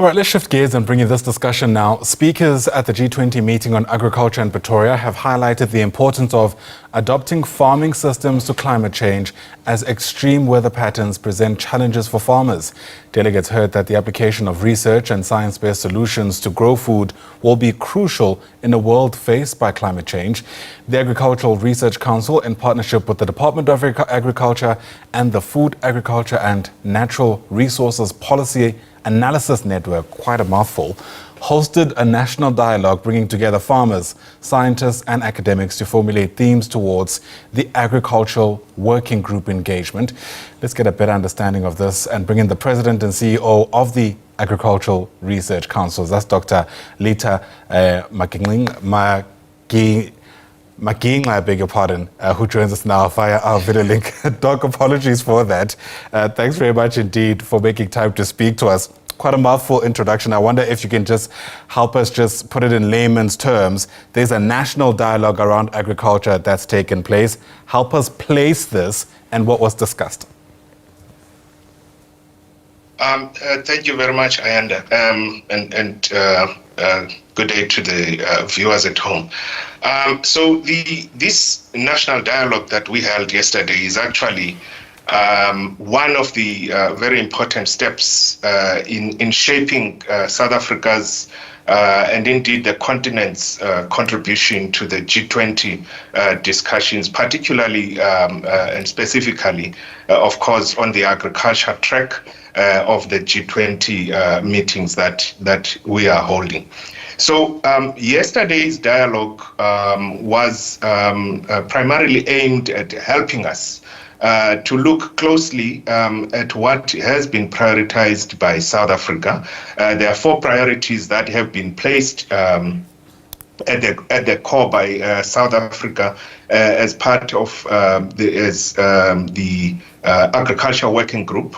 All right, let's shift gears and bring you this discussion now. Speakers at the G20 meeting on agriculture in Pretoria have highlighted the importance of adopting farming systems to climate change as extreme weather patterns present challenges for farmers. Delegates heard that the application of research and science-based solutions to grow food will be crucial in a world faced by climate change. The Agricultural Research Council, in partnership with the Department of Agriculture and the Food, Agriculture and Natural Resources Policy Analysis Network, quite a mouthful, hosted a national dialogue bringing together farmers, scientists and academics to formulate themes towards the Agricultural Working Group engagement. Let's get a better understanding of this and bring in the President and CEO of the Agricultural Research Council. That's Dr. Litha Magingxa, I beg your pardon, who joins us now via our video link. Doc, apologies for that. Thanks very much indeed for making time to speak to us. Quite a mouthful introduction. I wonder if you can just help us just put it in layman's terms. There's a national dialogue around agriculture that's taken place. Help us place this and what was discussed. Thank you very much, Ayanda, good day to the viewers at home. So this national dialogue that we held yesterday is actually one of the very important steps in shaping South Africa's and indeed the continent's contribution to the G20 discussions, particularly and specifically, of course, on the agriculture track of the G20 meetings that we are holding. So yesterday's dialogue was primarily aimed at helping us to look closely at what has been prioritized by South Africa. There are 4 priorities that have been placed at the core by South Africa as part of the Agriculture Working Group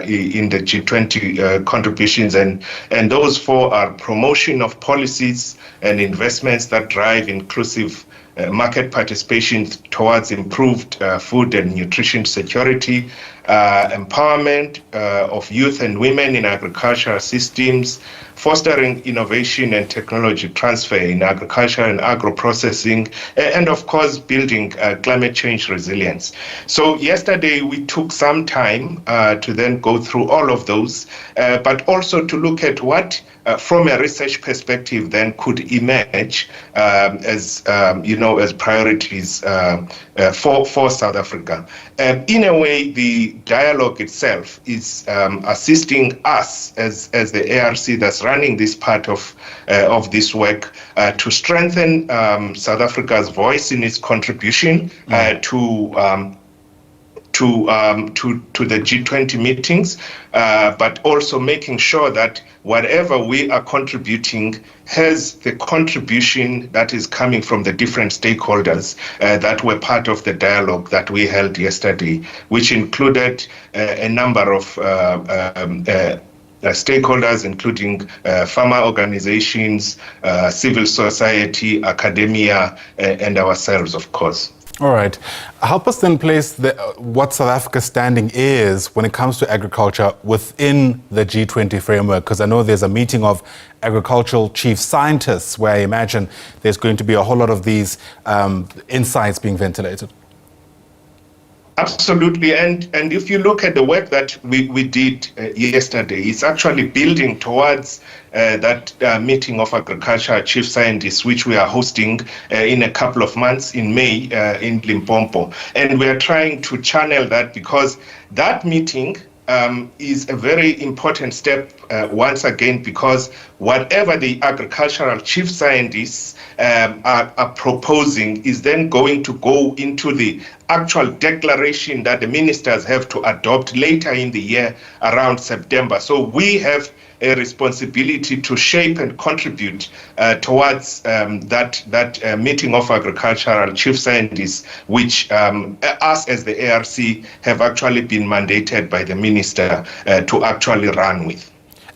in the G20 contributions, and those 4 are promotion of policies and investments that drive inclusive market participation towards improved food and nutrition security, empowerment of youth and women in agricultural systems, fostering innovation and technology transfer in agriculture and agro-processing, and of course, building climate change resilience. So yesterday we took some time to then go through all of those, but also to look at what from a research perspective then could emerge as priorities for South Africa. In a way, the dialogue itself is assisting us as the ARC that's running this part of this work to strengthen South Africa's voice in its contribution to the G20 meetings, but also making sure that whatever we are contributing has the contribution that is coming from the different stakeholders that were part of the dialogue that we held yesterday, which included a number of stakeholders, including farmer organizations, civil society, academia, and ourselves, of course. All right. Help us then place what South Africa's standing is when it comes to agriculture within the G20 framework, because I know there's a meeting of agricultural chief scientists where I imagine there's going to be a whole lot of these insights being ventilated. Absolutely, and if you look at the work that we did yesterday, it's actually building towards that meeting of agriculture chief scientists, which we are hosting in a couple of months in May in Limpopo. And we are trying to channel that because that meeting is a very important step once again, because whatever the agricultural chief scientists are proposing is then going to go into the actual declaration that the ministers have to adopt later in the year around September. So we have a responsibility to shape and contribute towards that meeting of agricultural chief scientists, which us as the ARC have actually been mandated by the minister to actually run with.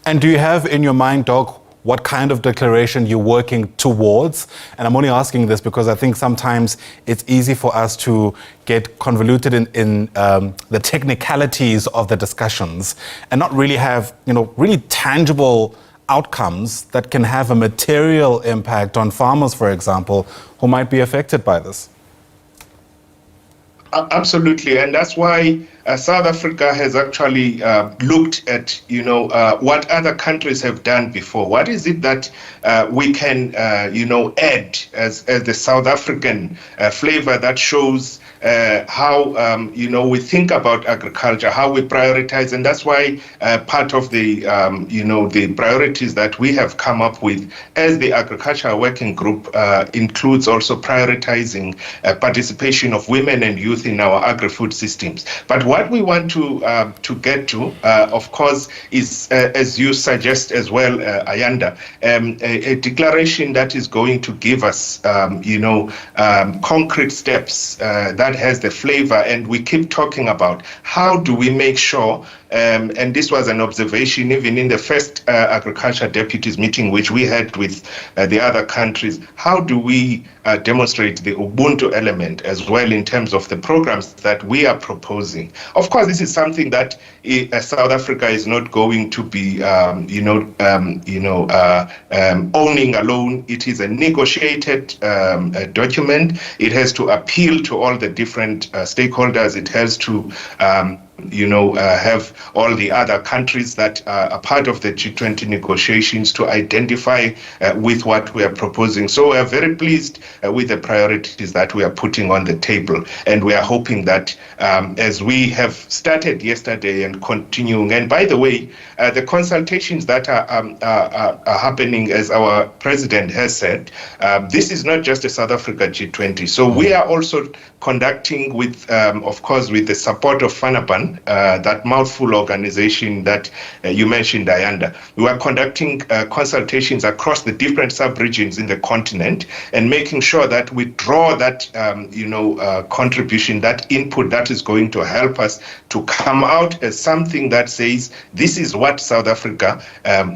And do you have in your mind, Doc, what kind of declaration you're working towards? And I'm only asking this because I think sometimes it's easy for us to get convoluted in the technicalities of the discussions and not really have, really tangible outcomes that can have a material impact on farmers, for example, who might be affected by this? Absolutely, and that's why South Africa has actually looked at, what other countries have done before. What is it that we can, add as the South African flavor that shows how, we think about agriculture, how we prioritize, and that's why part of the, the priorities that we have come up with as the Agricultural Working Group includes also prioritizing participation of women and youth in our agri-food systems. But what we want to get to, of course, is, as you suggest as well, Ayanda, a declaration that is going to give us, concrete steps that has the flavor. And we keep talking about how do we make sure, and this was an observation even in the first agriculture deputies meeting which we had with the other countries, how do we demonstrate the Ubuntu element as well in terms of the programs that we are proposing. Of course, this is something that South Africa is not going to be, owning alone. It is a negotiated document. It has to appeal to all the different stakeholders. It has to have all the other countries that are part of the G20 negotiations to identify with what we are proposing. So we are very pleased with the priorities that we are putting on the table. And we are hoping that as we have started yesterday and continuing, and by the way, the consultations that are happening, as our president has said, this is not just a South Africa G20. So we are also conducting with, of course, with the support of FANAPAN, that mouthful organization that you mentioned, Ayanda. We are conducting consultations across the different sub-regions in the continent and making sure that we draw that, contribution, that input that is going to help us to come out as something that says, this is what South Africa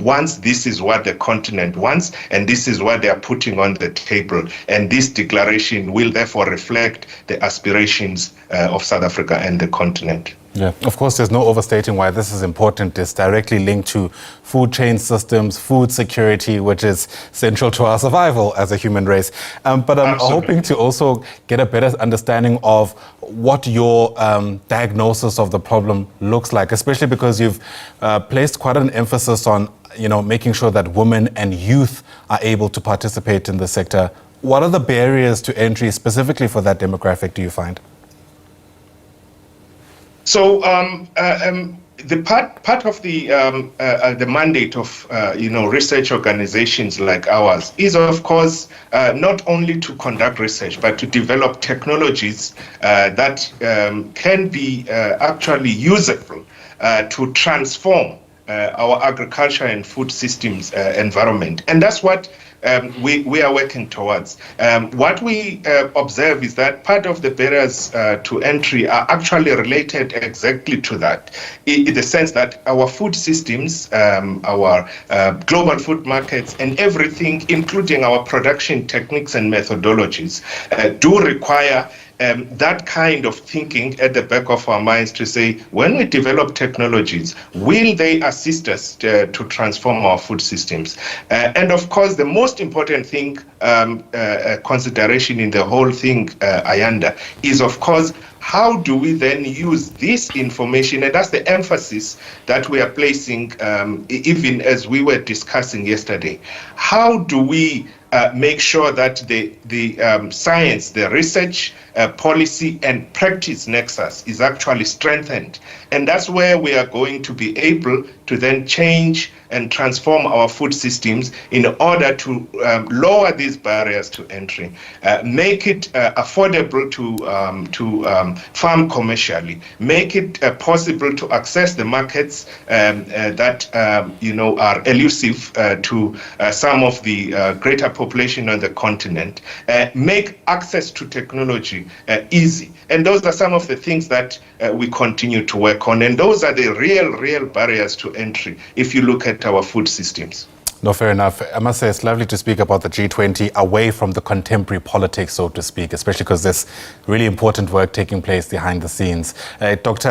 wants, this is what the continent wants, and this is what they are putting on the table. And this declaration will therefore reflect the aspirations of South Africa and the continent. Yeah, of course, there's no overstating why this is important. It's directly linked to food chain systems, food security, which is central to our survival as a human race. But I'm hoping to also get a better understanding of what your diagnosis of the problem looks like, especially because you've placed quite an emphasis on, making sure that women and youth are able to participate in the sector. What are the barriers to entry specifically for that demographic, do you find? So the part of the mandate of research organizations like ours is, of course, not only to conduct research but to develop technologies that can be actually usable to transform our agriculture and food systems environment, and that's what we are working towards. What we observe is that part of the barriers to entry are actually related exactly to that, in the sense that our food systems, our global food markets, and everything, including our production techniques and methodologies, do require that kind of thinking at the back of our minds to say, when we develop technologies, will they assist us to transform our food systems? And of course, the most important thing, consideration in the whole thing, Ayanda, is of course, how do we then use this information? And that's the emphasis that we are placing, even as we were discussing yesterday. How do we make sure that the science, the research, policy and practice nexus is actually strengthened? And that's where we are going to be able to then change and transform our food systems in order to lower these barriers to entry, make it affordable to farm commercially, make it possible to access the markets that are elusive to some of the greater population on the continent, make access to technology easy. And those are some of the things that we continue to work on. And those are the real barriers to entry if you look at our food systems. No, fair enough. I must say it's lovely to speak about the G20 away from the contemporary politics, so to speak, especially because there's really important work taking place behind the scenes. Dr.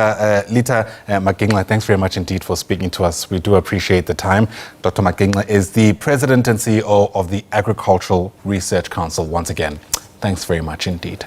Litha Magingxa, thanks very much indeed for speaking to us. We do appreciate the time. Dr. Magingxa is the President and CEO of the Agricultural Research Council once again. Thanks very much indeed.